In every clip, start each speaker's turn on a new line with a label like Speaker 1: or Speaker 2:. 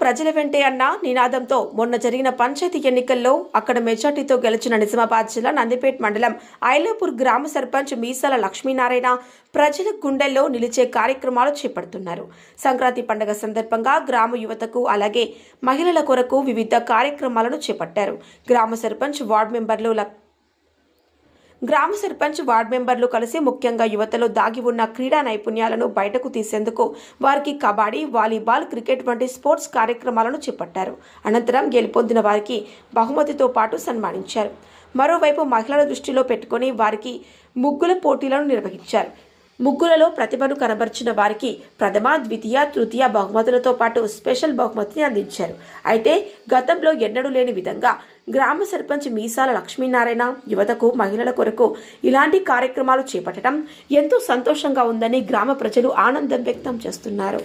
Speaker 1: ప్రజల వెంటే అన్న నినాదంతో మొన్న జరిగిన పంచాయతీ ఎన్నికల్లో అక్కడ మెజార్టీతో గెలిచిన నిజామాబాద్ జిల్లా నందిపేట్ మండలం ఐలాపూర్ గ్రామ సర్పంచ్ మీసాల లక్ష్మీనారాయణ ప్రజల గుండెల్లో నిలిచే కార్యక్రమాలు చేపడుతున్నారు. సంక్రాంతి పండుగ సందర్భంగా గ్రామ యువతకు అలాగే మహిళల కొరకు వివిధ కార్యక్రమాలను చేపట్టారు. గ్రామ సర్పంచ్ వార్డు మెంబర్లు కలిసి ముఖ్యంగా యువతలో దాగి ఉన్న క్రీడా నైపుణ్యాలను బయటకు తీసేందుకు వారికి కబడ్డీ, వాలీబాల్, క్రికెట్ వంటి స్పోర్ట్స్ కార్యక్రమాలను చేపట్టారు. అనంతరం గెలుపొందిన వారికి బహుమతితో పాటు సన్మానించారు. మరోవైపు మహిళల దృష్టిలో పెట్టుకుని వారికి ముగ్గుల పోటీలను నిర్వహించారు. ముగ్గులలో ప్రతిభను కనబర్చిన వారికి ప్రథమ, ద్వితీయ, తృతీయ బహుమతులతో పాటు స్పెషల్ బహుమతిని అందించారు. అయితే గతంలో ఎన్నడూ లేని విధంగా గ్రామ సర్పంచ్ మీసాల లక్ష్మీనారాయణ యువతకు, మహిళల కొరకు ఇలాంటి కార్యక్రమాలు చేపట్టడం ఎంతో సంతోషంగా ఉందని గ్రామ ప్రజలు ఆనందం వ్యక్తం చేస్తున్నారు.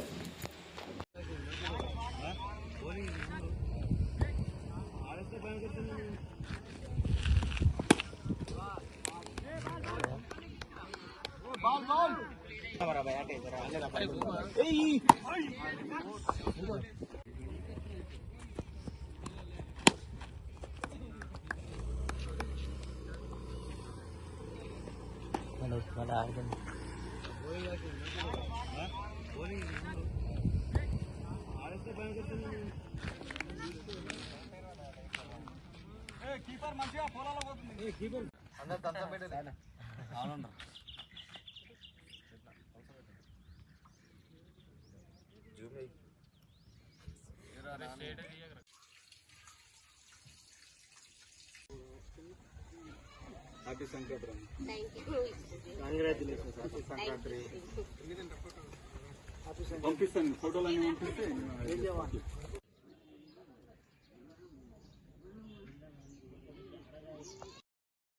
Speaker 2: కీపర్ మంచిగా పొలాలో పోతుంది. కీపర్ అందరూ తంతం పెట్టేది. అవునండి. Happy Sankranti. Congratulations. Happy Sankranti. పంపిస్తాను ఫోటోలు అన్నీ పంపిస్తే